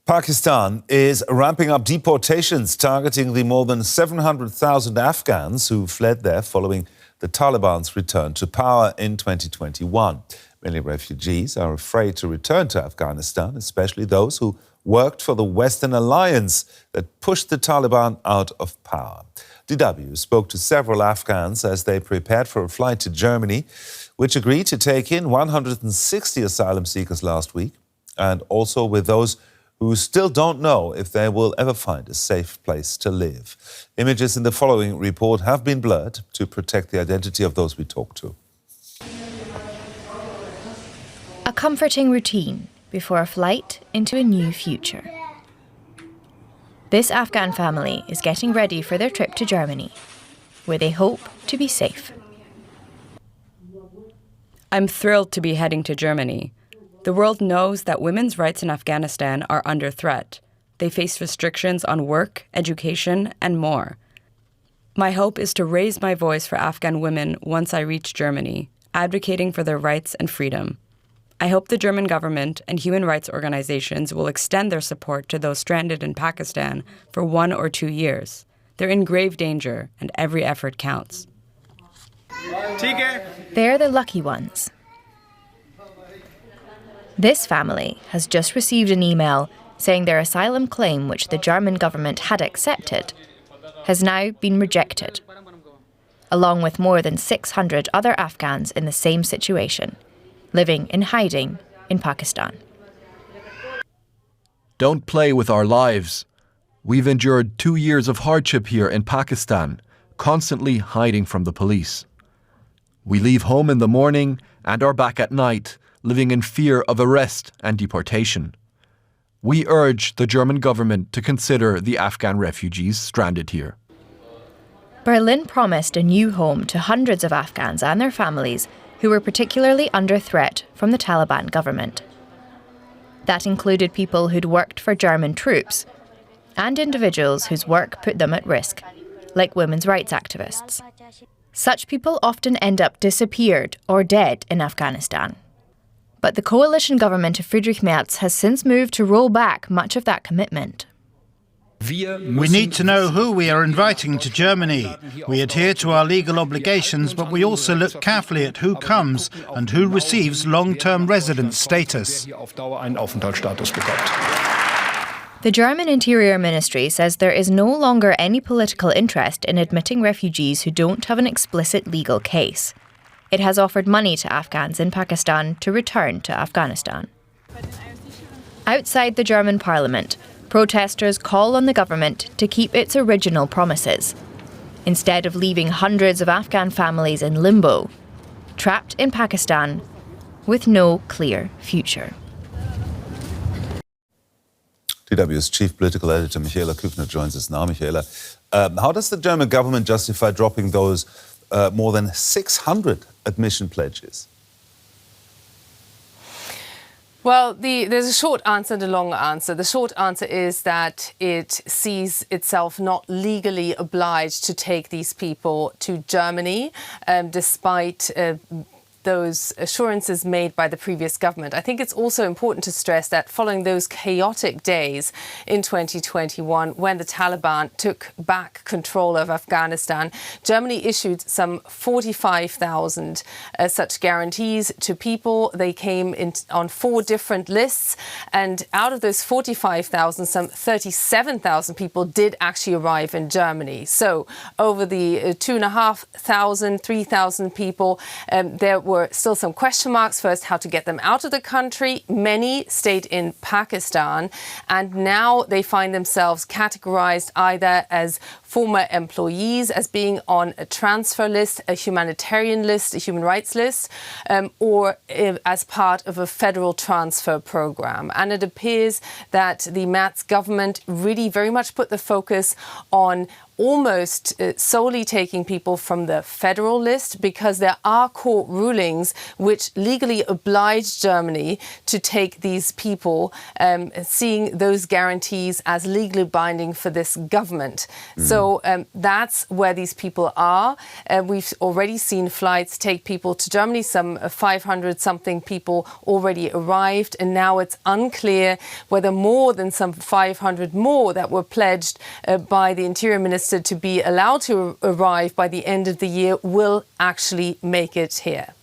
Pakistan is ramping up deportations targeting the more than 700,000 Afghans who fled there following the Taliban's return to power in 2021. Many refugees are afraid to return to Afghanistan, especially those who worked for the Western alliance that pushed the Taliban out of power. DW spoke to several Afghans as they prepared for a flight to Germany, which agreed to take in 160 asylum seekers last week, and also with those who still don't know if they will ever find a safe place to live. Images in the following report have been blurred to protect the identity of those we talked to. A comforting routine before a flight into a new future. This Afghan family is getting ready for their trip to Germany, where they hope to be safe. I'm thrilled to be heading to Germany. The world knows that women's rights in Afghanistan are under threat. They face restrictions on work, education, and more. My hope is to raise my voice for Afghan women once I reach Germany, advocating for their rights and freedom. I hope the German government and human rights organizations will extend their support to those stranded in Pakistan for 1 or 2 years. They're in grave danger, and every effort counts. They're the lucky ones. This family has just received an email saying their asylum claim, which the German government had accepted, has now been rejected, along with more than 600 other Afghans in the same situation, living in hiding in Pakistan. Don't play with our lives. We've endured 2 years of hardship here in Pakistan, constantly hiding from the police. We leave home in the morning and are back at night, living in fear of arrest and deportation. We urge the German government to consider the Afghan refugees stranded here. Berlin promised a new home to hundreds of Afghans and their families who were particularly under threat from the Taliban government. That included people who'd worked for German troops and individuals whose work put them at risk, like women's rights activists. Such people often end up disappeared or dead in Afghanistan. But the coalition government of Friedrich Merz has since moved to roll back much of that commitment. We need to know who we are inviting to Germany. We adhere to our legal obligations, but we also look carefully at who comes and who receives long-term residence status. The German Interior Ministry says there is no longer any political interest in admitting refugees who don't have an explicit legal case. It has offered money to Afghans in Pakistan to return to Afghanistan. Outside the German parliament, protesters call on the government to keep its original promises, instead of leaving hundreds of Afghan families in limbo, trapped in Pakistan with no clear future. DW's chief political editor Michaela Küfner joins us now. Michaela, how does the German government justify dropping those more than 600 admission pledges? Well, there's a short answer and a long answer. The short answer is that it sees itself not legally obliged to take these people to Germany, despite those assurances made by the previous government. I think it's also important to stress that following those chaotic days in 2021, when the Taliban took back control of Afghanistan, Germany issued some 45,000 such guarantees to people. They came in on 4 different lists, and out of those 45,000, some 37,000 people did actually arrive in Germany. So over the 2,500, 3,000 people, there were still some question marks. First, how to get them out of the country. Many stayed in Pakistan, and now they find themselves categorized either as former employees, as being on a transfer list, a humanitarian list, a human rights list, or as part of a federal transfer program. And it appears that the Merz government really very much put the focus on almost solely taking people from the federal list, because there are court rulings which legally oblige Germany to take these people, seeing those guarantees as legally binding for this government. So that's where these people are. We've already seen flights take people to Germany. Some 500-something people already arrived, and now it's unclear whether more than some 500 more that were pledged by the Interior Minister to be allowed to arrive by the end of the year will actually make it here.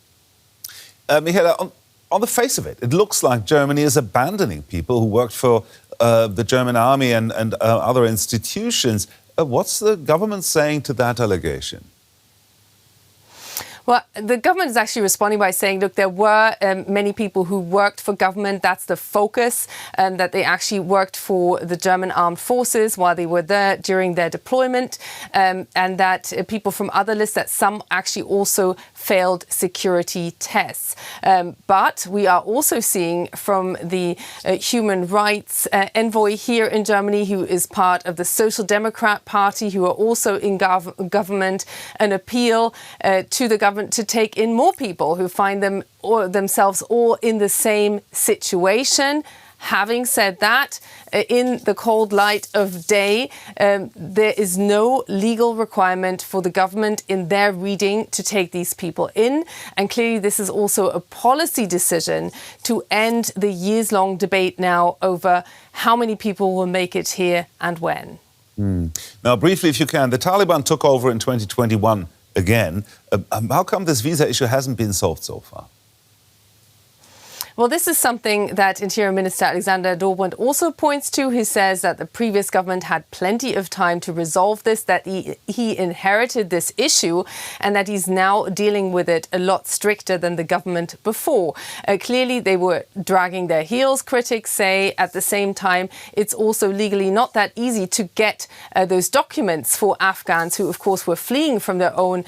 Michaela, on the face of it, it looks like Germany is abandoning people who worked for the German army and other institutions. What's the government saying to that allegation? Well, the government is actually responding by saying, look, there were many people who worked for government. That's the focus, that they actually worked for the German armed forces while they were there during their deployment, and that people from other lists, that some actually also failed security tests. But we are also seeing from the human rights envoy here in Germany, who is part of the Social Democrat Party, who are also in government, an appeal to the government to take in more people who find themselves all in the same situation. Having said that, in the cold light of day, there is no legal requirement for the government in their reading to take these people in. And clearly this is also a policy decision to end the years-long debate now over how many people will make it here and when. Now, briefly, if you can, the Taliban took over in 2021 again. How come this visa issue hasn't been solved so far? Well, this is something that Interior Minister Alexander Dobrindt also points to. He says that the previous government had plenty of time to resolve this, that he inherited this issue, and that he's now dealing with it a lot stricter than the government before. Clearly, they were dragging their heels, critics say. At the same time, it's also legally not that easy to get those documents for Afghans who, of course, were fleeing from their own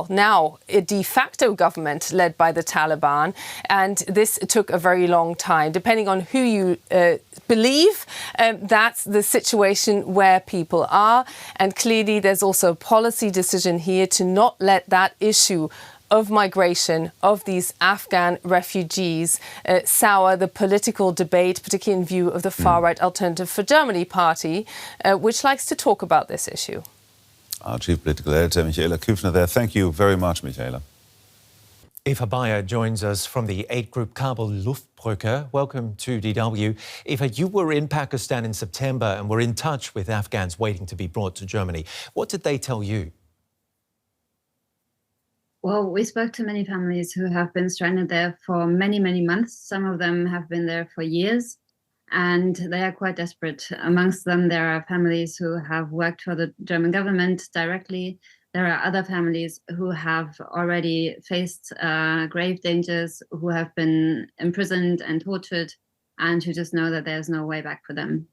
now a de facto government led by the Taliban. And this took a very long time. Depending on who you believe, that's the situation where people are. And clearly there's also a policy decision here to not let that issue of migration of these Afghan refugees sour the political debate, particularly in view of the far-right Alternative for Germany party, which likes to talk about this issue. Our Chief Political Editor, Michaela Küfner, there. Thank you very much, Michaela. Eva Beyer joins us from the aid group Kabul Lüftbrücke. Welcome to DW. Eva, you were in Pakistan in September and were in touch with Afghans waiting to be brought to Germany. What did they tell you? Well, we spoke to many families who have been stranded there for many, many months. Some of them have been there for years, and they are quite desperate. Amongst them, there are families who have worked for the German government directly. There are other families who have already faced grave dangers, who have been imprisoned and tortured, and who just know that there's no way back for them.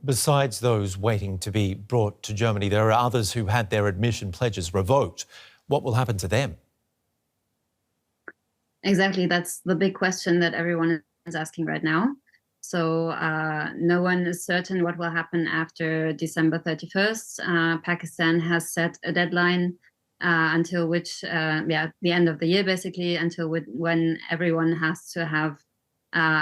Besides those waiting to be brought to Germany, there are others who had their admission pledges revoked. What will happen to them? Exactly, that's the big question that everyone is asking right now. So no one is certain what will happen after December 31st. Pakistan has set a deadline until which, the end of the year, basically, until when everyone has to have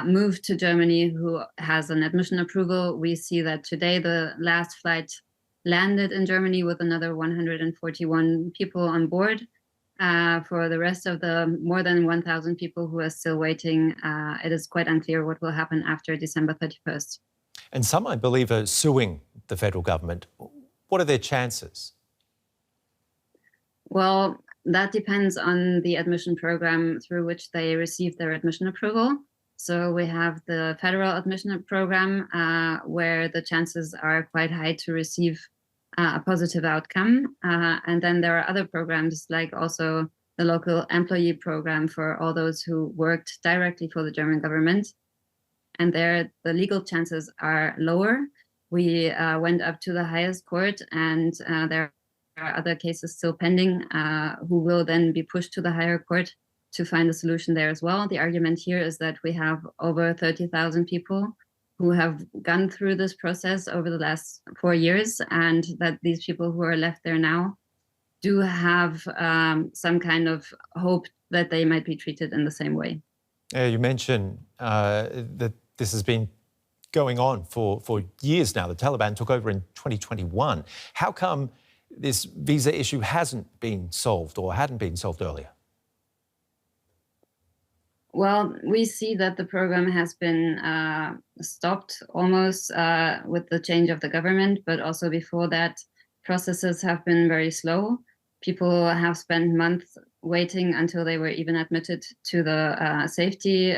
moved to Germany who has an admission approval. We see that today the last flight landed in Germany with another 141 people on board. For the rest of the more than 1,000 people who are still waiting, it is quite unclear what will happen after December 31st. And some, I believe, are suing the federal government. What are their chances? Well, that depends on the admission program through which they receive their admission approval. So we have the federal admission program, where the chances are quite high to receive a positive outcome. And then there are other programs, like also the local employee program for all those who worked directly for the German government. And there, the legal chances are lower. We went up to the highest court, and there are other cases still pending, who will then be pushed to the higher court to find a solution there as well. The argument here is that we have over 30,000 people who have gone through this process over the last 4 years, and that these people who are left there now do have some kind of hope that they might be treated in the same way. You mentioned that this has been going on for years now. The Taliban took over in 2021. How come this visa issue hasn't been solved or hadn't been solved earlier? Well, we see that the program has been stopped almost with the change of the government, but also before that, processes have been very slow. People have spent months waiting until they were even admitted to the safety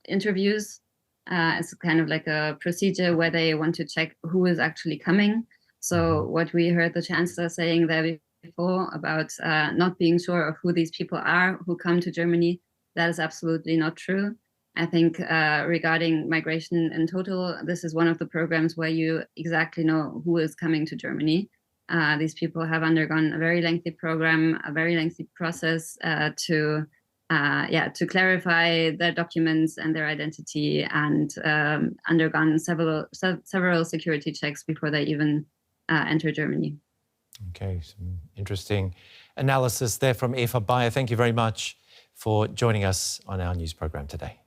interviews. It's kind of like a procedure where they want to check who is actually coming. So what we heard the chancellor saying there before about not being sure of who these people are who come to Germany, that is absolutely not true. I think regarding migration in total, this is one of the programs where you exactly know who is coming to Germany. These people have undergone a very lengthy program, a very lengthy process to clarify their documents and their identity, and undergone several security checks before they even enter Germany. Okay, some interesting analysis there from Eva Beyer. Thank you very much for joining us on our news program today.